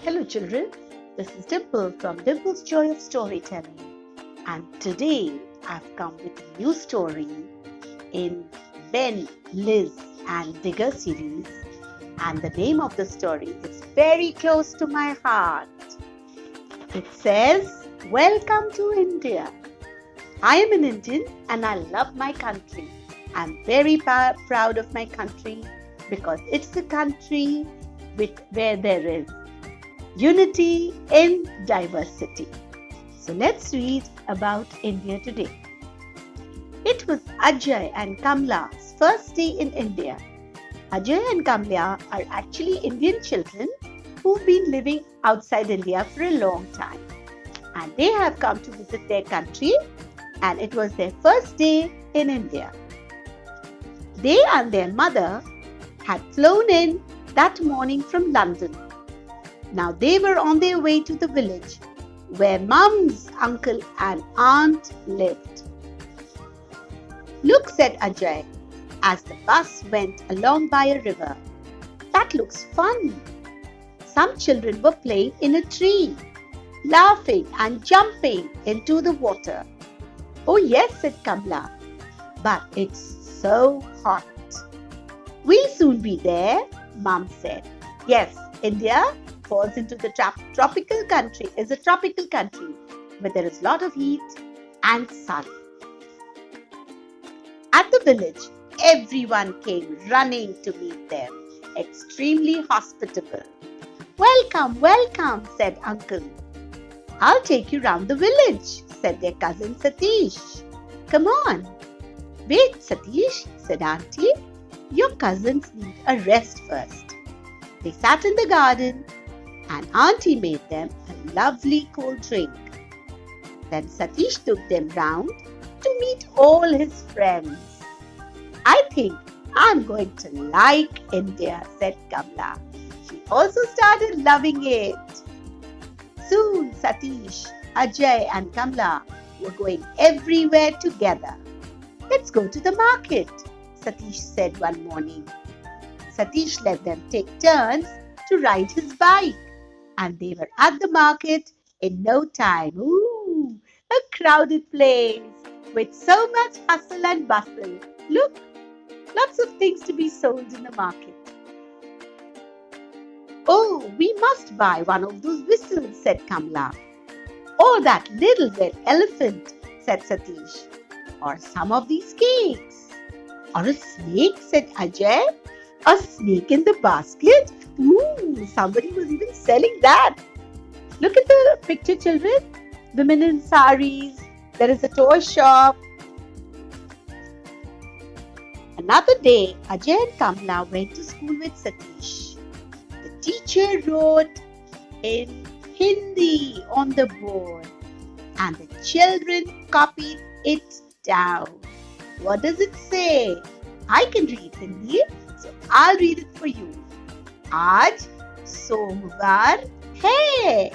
Hello children, this is Dimple from Dimple's Joy of Storytelling, and today I've come with a new story in Ben, Liz and Digger series, and the name of the story is very close to my heart. It says, Welcome to India. I am an Indian and I love my country. I'm very proud of my country because it's a country where there is unity in diversity. So let's read about India today. It was Ajay and Kamla's first day in India. Ajay and Kamla are actually Indian children who've been living outside India for a long time. And they have come to visit their country, and it was their first day in India. They and their mother had flown in that morning from London. Now they were on their way to the village where Mum's uncle and aunt lived. Look, said Ajay, as the bus went along by a river. That looks fun. Some children were playing in a tree, laughing and jumping into the water. Oh yes, said Kamla, but it's so hot. We'll soon be there, Mum said. Yes, India falls into the tropical country, is a tropical country where there is a lot of heat and sun. At the village, everyone came running to meet them, extremely hospitable. Welcome, welcome, said Uncle. I'll take you round the village, said their cousin Satish. Come on. Wait, Satish, said Auntie. Your cousins need a rest first. They sat in the garden and Auntie made them a lovely cold drink. Then Satish took them round to meet all his friends. I think I'm going to like India, said Kamla. She also started loving it. Soon Satish, Ajay and Kamla were going everywhere together. Let's go to the market, Satish said one morning. Satish let them take turns to ride his bike. And they were at the market in no time. Ooh, a crowded place with so much hustle and bustle. Look, lots of things to be sold in the market. Oh, we must buy one of those whistles, said Kamla. Or that little red elephant, said Satish. Or some of these cakes. Or a snake, said Ajay. A snake in the basket? Ooh, somebody was even selling that. Look at the picture, children. Women in saris. There is a toy shop. Another day, Ajay and Kamla went to school with Satish. The teacher wrote in Hindi on the board and the children copied it down. What does it say? I can read Hindi, so I'll read it for you. Aaj Somvar hai.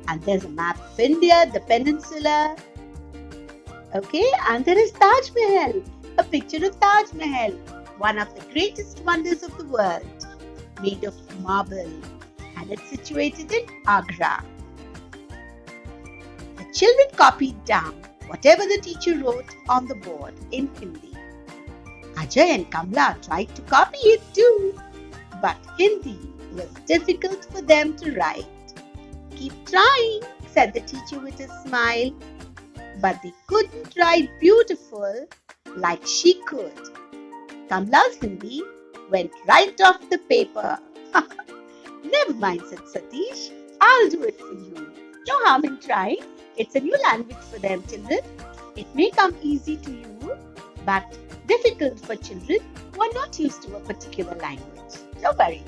And there's a map of India, the peninsula. Okay, and there is Taj Mahal, a picture of Taj Mahal, one of the greatest wonders of the world, made of marble, and it's situated in Agra. The children copied down whatever the teacher wrote on the board in Hindi. Ajay and Kamla tried to copy it too, but Hindi was difficult for them to write. Keep trying, said the teacher with a smile, but they couldn't write beautiful like she could. Kamla's Hindi went right off the paper. Never mind, said Satish. I'll do it for you. No harm in trying. It's a new language for them, children. It may come easy to you, but difficult for children who are not used to a particular language. No worries.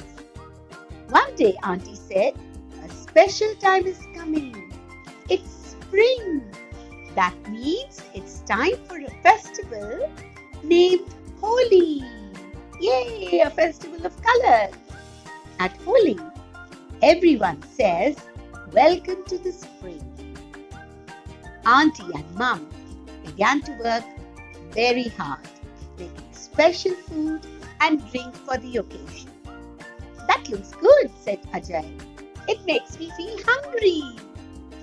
One day, Auntie said, a special time is coming. It's spring. That means it's time for a festival named Holi. Yay, a festival of colors. At Holi, everyone says, Welcome to the spring. Auntie and Mum began to work very hard, making special food and drink for the occasion. That It looks good, said Ajay. It makes me feel hungry.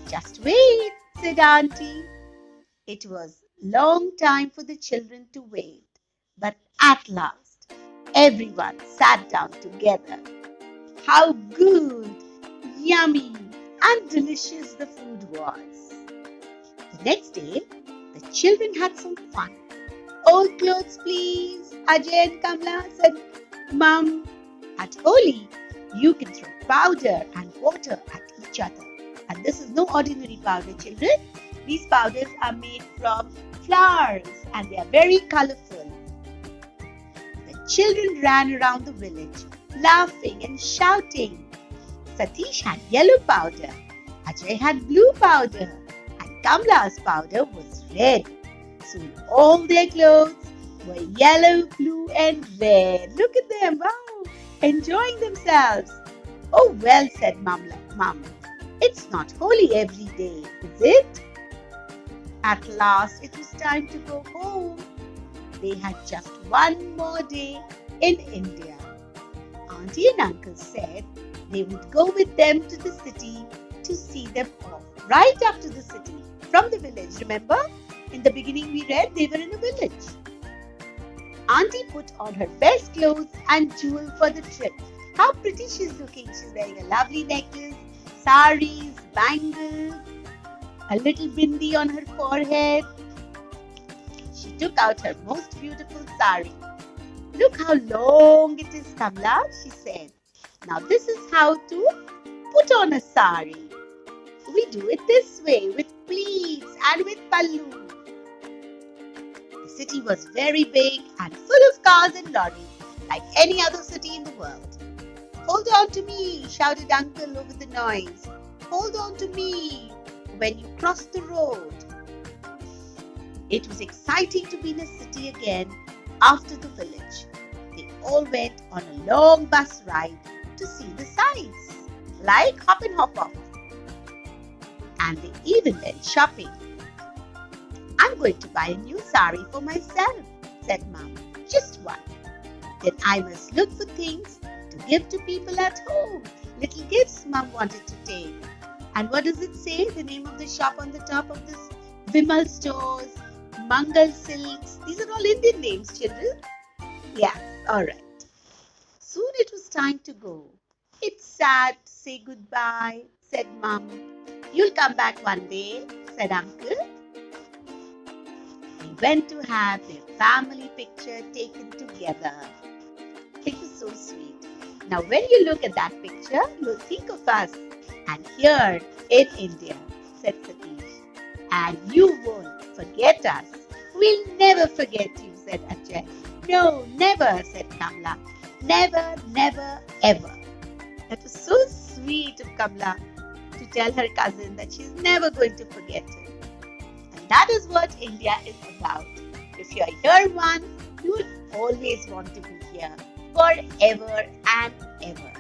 Just wait, said Auntie. It was long time for the children to wait, but at last everyone sat down together. How good, yummy, and delicious the food was. The next day, the children had some fun. Old clothes, please, Ajay and Kamla, said Mum. At Holi, you can throw powder and water at each other. And this is no ordinary powder, children. These powders are made from flowers and they are very colorful. The children ran around the village, laughing and shouting. Satish had yellow powder, Ajay had blue powder, and Kamla's powder was red. Soon all their clothes were yellow, blue, and red. Look at them, wow, enjoying themselves. Oh well, said Mum. It's not Holi every day, is it? At last it was time to go home. They had just one more day in India. Auntie and Uncle said they would go with them to the city to see them off. Right after the city, from the village, remember? In the beginning we read they were in a village. Auntie put on her best clothes and jewel for the trip. How pretty she's looking. She's wearing a lovely necklace, saris, bangles, a little bindi on her forehead. She took out her most beautiful sari. Look how long it is, Kamla, she said. Now this is how to put on a sari. We do it this way with pleats and with pallu. The city was very big and full of cars and lorries, like any other city in the world. Hold on to me, shouted Uncle over the noise. Hold on to me when you cross the road. It was exciting to be in a city again after the village. They all went on a long bus ride to see the sights, like hop and hop off. And they even went shopping. I'm going to buy a new sari for myself, said Mum. Just one. Then I must look for things to give to people at home. Little gifts Mum wanted to take. And what does it say? The name of the shop on the top of this? Vimal Stores, Mangal Silks. These are all Indian names, children. Yes, alright. Soon it was time to go. It's sad to say goodbye, said Mum. You'll come back one day, said Uncle. They went to have their family picture taken together. It was so sweet. Now when you look at that picture, you'll think of us. And here in India, said Satish. And you won't forget us. We'll never forget you, said Ajay. No, never, said Kamla. Never, never, ever. That was so sweet of Kamla to tell her cousin that she's never going to forget him. And that is what India is about. If you're here once, you will always want to be here forever and ever.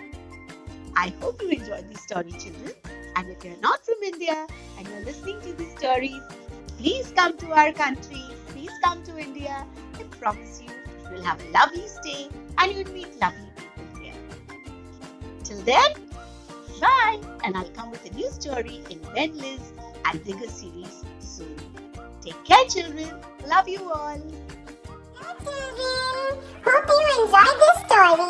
I hope you enjoyed this story, children. And if you're not from India and you're listening to these stories, please come to our country. Please come to India. I promise you, you'll have a lovely stay and you'll meet lovely people here. Till then, bye. And I'll come with a new story in Ben, Liz and Digger series soon. Take care, children. Love you all. Hello, children. Hope you enjoyed this story